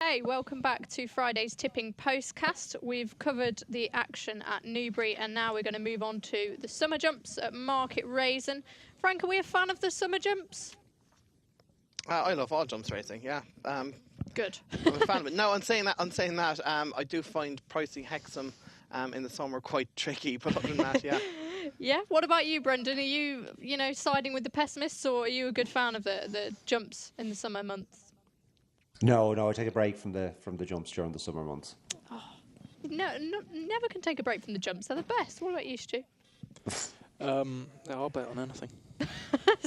Hey, welcome back to Friday's Tipping Postcast. We've covered the action at Newbury and now we're going to move on to the summer jumps at Market Rasen. Frank, are we a fan of the summer jumps? I love all jumps racing, yeah. Good. I'm a fan of it. No, I'm saying that, I do find pricing Hexham in the summer quite tricky, but other than that, yeah. Yeah, what about you, Brendan? Are you, siding with the pessimists or are you a good fan of the jumps in the summer months? No, I take a break from the jumps during the summer months. Oh, no, never can take a break from the jumps. They're the best. What about you, Stu? I'll bet on anything.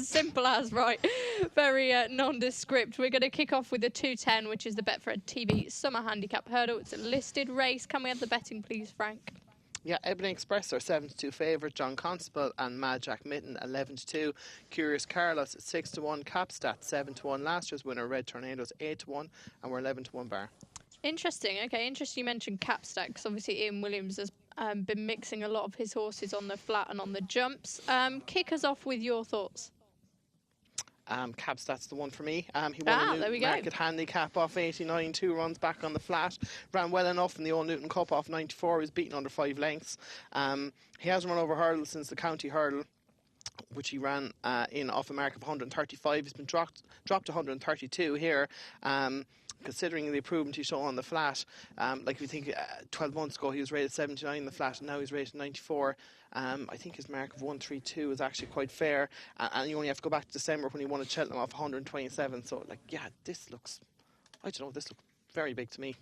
Simple as, right. Very nondescript. We're going to kick off with the 210, which is the Betfred TV Summer Handicap Hurdle. It's a listed race. Can we have the betting, please, Frank? Yeah, Ebony Express are 7-2 favourite. John Constable and Mad Jack Mitten 11-2. Curious Carlos 6-1. Capstat 7-1. Last year's winner Red Tornadoes 8-1, and we're 11-1 bar. Interesting. Okay, interesting. You mentioned Capstat because obviously Ian Williams has been mixing a lot of his horses on the flat and on the jumps. Kick us off with your thoughts. Capstat's the one for me. He won a Newmarket handicap off 89, 2 runs back on the flat. Ran well enough in the Old Newton Cup off 94. He was beaten under 5 lengths. He hasn't run over hurdles since the county hurdle, which he ran in off a mark of 135. He's been dropped to 132 here. Considering the improvement he saw on the flat, like we think 12 months ago he was rated 79 in the flat and now he's rated 94. I think his mark of 132 is actually quite fair, and you only have to go back to December when he won at Cheltenham off 127. So this looks very big to me.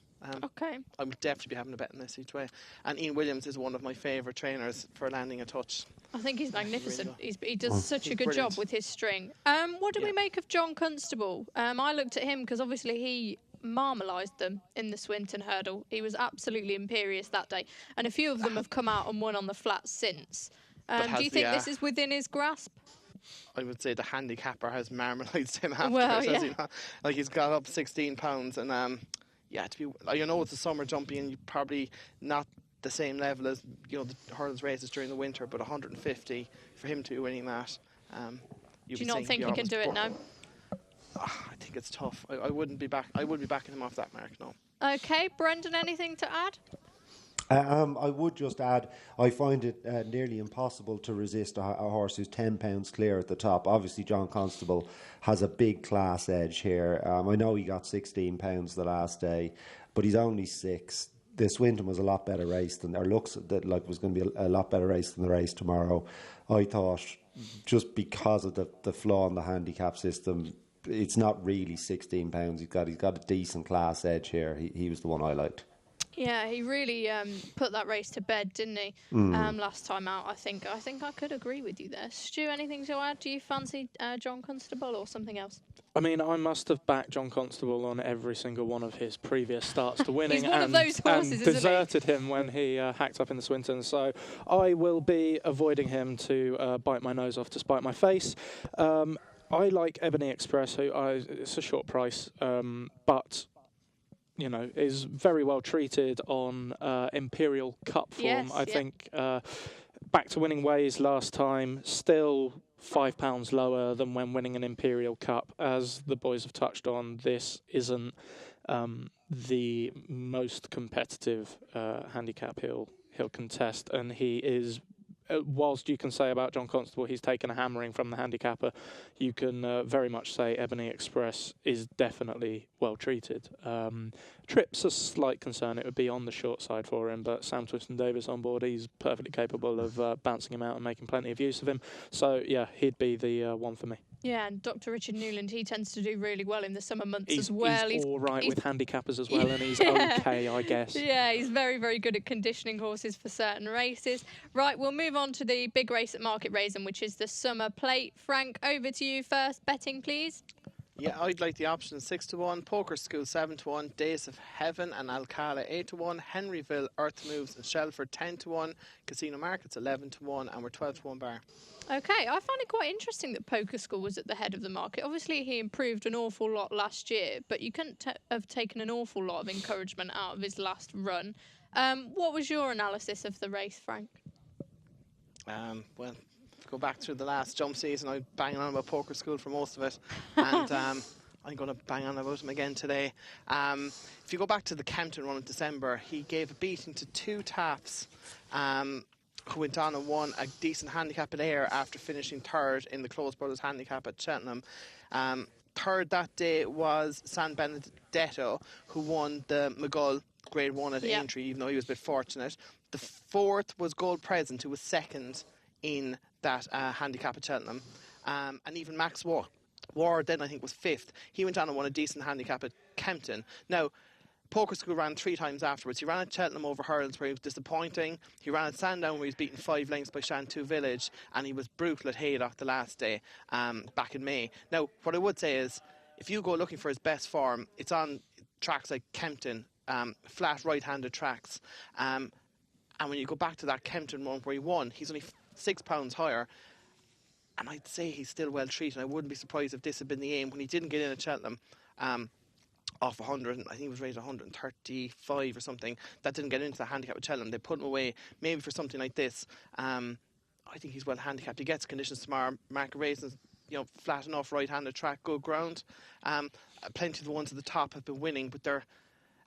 Okay. I would definitely be having a bet in this each way. And Ian Williams is one of my favourite trainers for landing a touch. I think he's magnificent. Really He does such a good brilliant job with his string. What do we make of John Constable? I looked at him because obviously he marmalised them in the Swinton hurdle. He was absolutely imperious that day. And a few of them have come out and won on the flat since. Do you think this is within his grasp? I would say the handicapper has marmalised him afterwards. Well, yeah. Has he not? Like, he's got up £16 and it's a summer jumping and you're probably not the same level as the hurdles races during the winter, but 150 for him to be winning that. Do you not think he can do it now? I think it's tough. I wouldn't be back. I would be backing him off that mark. No. Okay, Brendan, anything to add? I would just add, I find it nearly impossible to resist a horse who's £10 clear at the top. Obviously, John Constable has a big class edge here. I know he got £16 the last day, but he's only 6. The Swinton was a lot better race looks like was going to be a lot better race than the race tomorrow. I thought just because of the flaw in the handicap system, it's not really £16. He's got a decent class edge here. He was the one I liked. Yeah, he really put that race to bed, didn't he? Last time out, I think I could agree with you there. Stu, anything to add? Do you fancy John Constable or something else? I mean, I must have backed John Constable on every single one of his previous starts to winning. He's one of those horses, and isn't deserted him when he hacked up in the Swinton. So I will be avoiding him to bite my nose off to spite my face. I like Ebony Express, it's a short price, but is very well treated on Imperial Cup form. Yes, I think back to winning ways last time, still £5 lower than when winning an Imperial Cup. As the boys have touched on, this isn't the most competitive handicap he'll contest, and he is. Whilst you can say about John Constable he's taken a hammering from the handicapper, you can very much say Ebony Express is definitely well treated. Trip's a slight concern. It would be on the short side for him, but Sam Twiston-Davis on board, he's perfectly capable of bouncing him out and making plenty of use of him. So, yeah, he'd be the one for me. Yeah, and Dr. Richard Newland, he tends to do really well in the summer months as well. He's all right with handicappers as well, and he's okay, I guess. Yeah, he's very, very good at conditioning horses for certain races. Right, we'll move on to the big race at Market Rasen, which is the Summer Plate. Frank, over to you first. Betting, please. Yeah, I'd like the option 6-1, Poker School 7-1, Days of Heaven and Alcala 8-1, Henryville, Earth Moves and Shelford 10-1, Casino Markets 11-1, and we're 12-1 bar. Okay, I find it quite interesting that Poker School was at the head of the market. Obviously, he improved an awful lot last year, but you couldn't have taken an awful lot of encouragement out of his last run. What was your analysis of the race, Frank? Go back through the last jump season, I was banging on about Poker School for most of it, and I'm going to bang on about him again today. If you go back to the Kempton run in December, he gave a beating to 2 Taffs, who went on and won a decent handicap at Ayr after finishing third in the Close Brothers handicap at Cheltenham. Third that day was San Benedetto, who won the McGull Grade 1 at Aintree, even though he was a bit fortunate. The fourth was Gold Present, who was second in that handicap at Cheltenham. And even Max Ward then, I think, was fifth. He went on and won a decent handicap at Kempton. Now, Poker School ran 3 times afterwards. He ran at Cheltenham over hurdles where he was disappointing. He ran at Sandown where he was beaten 5 lengths by Shantou Village, and he was brutal at Haydock the last day back in May. Now, what I would say is, if you go looking for his best form, it's on tracks like Kempton, flat right-handed tracks. And when you go back to that Kempton run where he won, he's only £6 higher. And I'd say he's still well treated. I wouldn't be surprised if this had been the aim when he didn't get in at Cheltenham. Off 100, I think he was rated 135 or something. That didn't get into the handicap with Cheltenham. They put him away maybe for something like this. I think he's well handicapped. He gets conditions tomorrow. Market Rasen's, flat enough, right-handed track, good ground. Plenty of the ones at the top have been winning, but they're,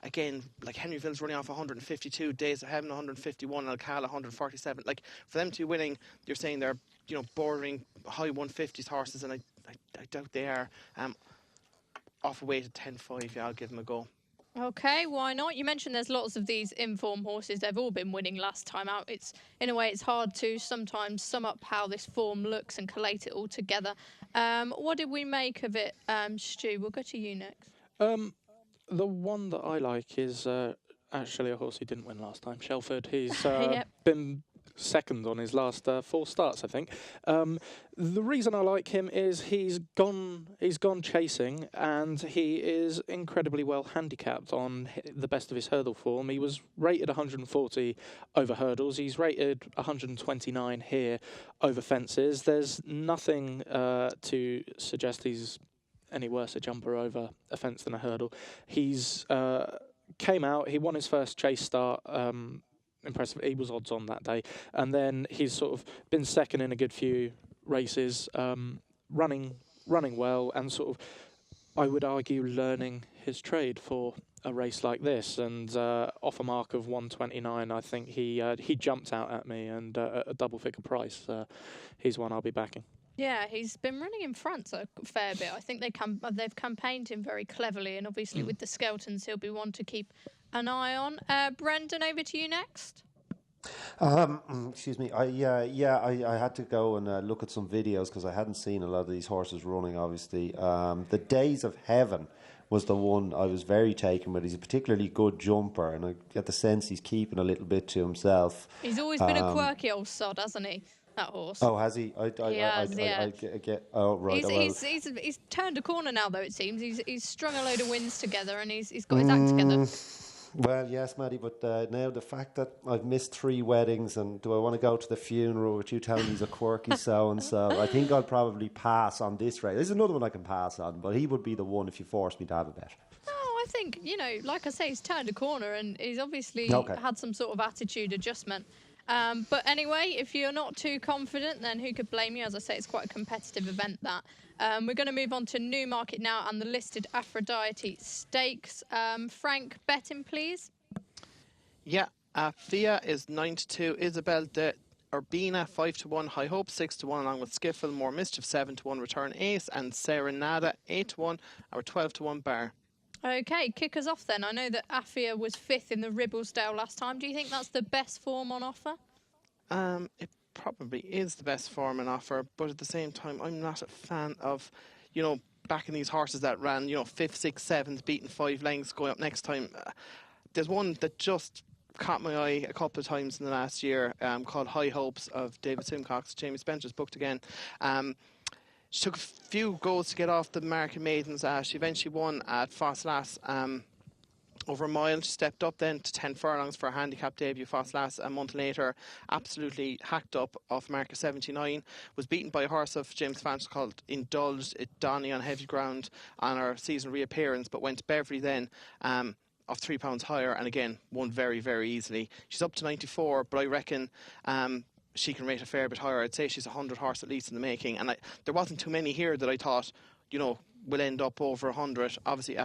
again, like Henryville's running off 152, Days of Heaven 151, Alcala 147. Like, for them to be winning, you're saying they're, bordering high 150s horses, and I doubt they are. Off a weight at 10.5, I'll give him a go. Okay, why not? You mentioned there's lots of these informed horses. They've all been winning last time out. It's, in a way, it's hard to sometimes sum up how this form looks and collate it all together. What did we make of it, Stu? We'll go to you next. The one that I like is actually a horse who didn't win last time, Shelford. He's been second on his last 4 starts, I think. The reason I like him is he's gone chasing, and he is incredibly well handicapped on the best of his hurdle form. He was rated 140 over hurdles. He's rated 129 here over fences. There's nothing to suggest he's any worse a jumper over a fence than a hurdle. He's came out, he won his first chase start, impressive. He was odds on that day, and then he's sort of been second in a good few races, running well, and sort of, I would argue, learning his trade for a race like this. And off a mark of 129, I think he jumped out at me, and at a double figure price, he's one I'll be backing. Yeah, he's been running in France a fair bit. I think they've campaigned him very cleverly, and obviously with the Skeltons, he'll be one to keep an eye on. Brendan, over to you next. Excuse me. I had to go and look at some videos because I hadn't seen a lot of these horses running. Obviously, the Days of Heaven was the one I was very taken with. He's a particularly good jumper, and I get the sense he's keeping a little bit to himself. He's always been a quirky old sod, hasn't he? That horse. Oh, has he? I get. Oh, right. He's turned a corner now, though. It seems he's strung a load of wins together, and he's got his act together. Well, yes, Maddie, but now the fact that I've missed 3 weddings, and do I want to go to the funeral with you telling me he's a quirky so-and-so? I think I'll probably pass on this race. There's another one I can pass on, but he would be the one if you forced me to have a bet. Oh, I think, like I say, he's turned a corner, and he's obviously had some sort of attitude adjustment. But anyway, if you're not too confident, then who could blame you? As I say, it's quite a competitive event, that. We're going to move on to Newmarket now and the listed Aphrodite Stakes. Frank, betting, please. Yeah, Fia is 9-2. Isabel de Urbina 5-1. High Hope 6-1, along with Skiffle. More Mischief 7-1. Return Ace and Serenada 8-1. Our 12-1 bar. Okay, kick us off then. I know that Afia was 5th in the Ribblesdale last time. Do you think that's the best form on offer? It probably is the best form on offer, but at the same time, I'm not a fan of, backing these horses that ran, 5th, 6th, 7th, beating 5 lengths, going up next time. There's one that just caught my eye a couple of times in the last year, called High Hopes of David Simcox. Jamie Spencer's booked again. She took a few goals to get off the American Maidens. She eventually won at Fosslas over a mile. She stepped up then to 10 furlongs for a handicap debut. Fosslas a month later absolutely hacked up off Marker 79. Was beaten by a horse of James Fanch called Indulged at Donny on heavy ground on her season reappearance, but went to Beverley then of £3 higher, and again won very, very easily. She's up to 94, but I reckon she can rate a fair bit higher. I'd say she's a 100 horse at least in the making, and there wasn't too many here that I thought, will end up over 100. Obviously,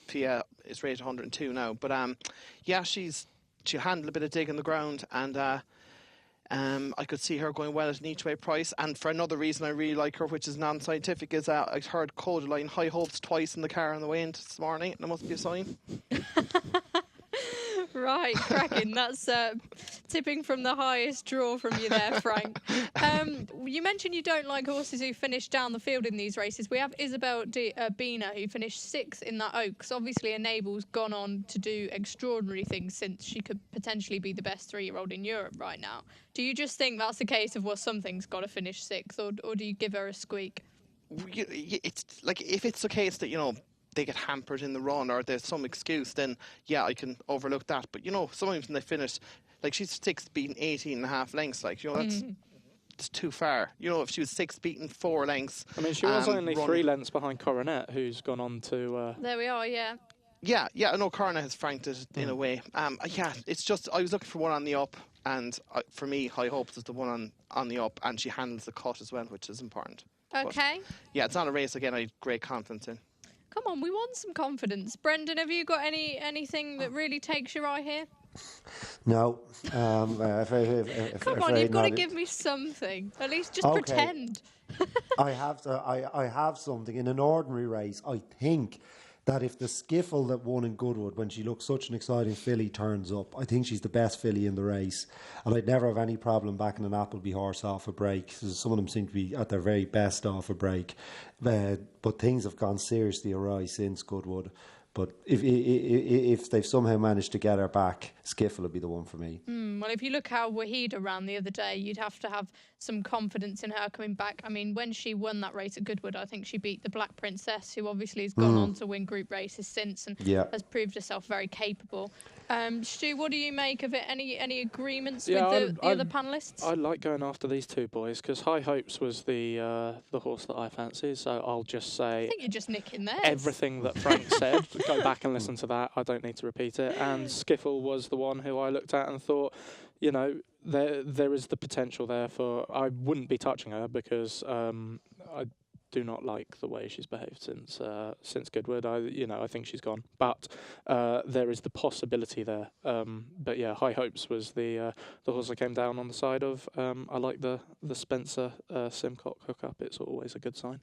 Pia is rated 102 now. But she'll handle a bit of dig in the ground, and I could see her going well at an each way price. And for another reason I really like her, which is non-scientific, is I heard Codaline high hopes twice in the car on the way in this morning, and it must be a sign. Right, cracking. That's tipping from the highest draw from you there, Frank. You mentioned you don't like horses who finish down the field in these races. We have Isabel Bina, who finished 6th in that Oaks. Obviously, Enable's gone on to do extraordinary things since she could potentially be the best 3-year-old in Europe right now. Do you just think that's a case of, well, something's got to finish 6th, or do you give her a squeak? It's like, if it's the case that, they get hampered in the run or there's some excuse, then yeah, I can overlook that. But sometimes when they finish, like, she's 6th beating 18.5 lengths, like, that's it's too far. If she was 6th beating 4 lengths. I mean, she was only 3 lengths behind Coronet, who's gone on to. There we are, yeah. Yeah, I know Coronet has franked it in a way. It's just I was looking for one on the up, and for me, High Hopes is the one on the up, and she handles the cut as well, which is important. Okay. But, yeah, it's not a race again I have great confidence in. Come on, we want some confidence. Brendan, have you got anything that really takes your eye here? No. Come on, you've got to give me something. At least just pretend. I have something. In an ordinary race, I think that if the skiffle that won in Goodwood, when she looked such an exciting filly, turns up, I think she's the best filly in the race. And I'd never have any problem backing an Appleby horse off a break. Some of them seem to be at their very best off a break. But things have gone seriously awry since Goodwood. But if they've somehow managed to get her back, Skiffle will be the one for me. Well, if you look how Wahida ran the other day, you'd have to have some confidence in her coming back. I mean, when she won that race at Goodwood, I think she beat the Black Princess, who obviously has gone on to win group races since and has proved herself very capable. Stu, what do you make of it? Any agreements with the other panellists? I like going after these two boys because High Hopes was the horse that I fancy. So I'll just say, I think you're just nicking theirs. Everything that Frank said. Go back and listen to that. I don't need to repeat it. And Skiffle was the one who I looked at and thought, there is the potential there for. I wouldn't be touching her because I do not like the way she's behaved since Goodwood. I think she's gone, but there is the possibility there. But yeah, High Hopes was the horse I came down on the side of. I like the Spencer Simcock hookup. It's always a good sign.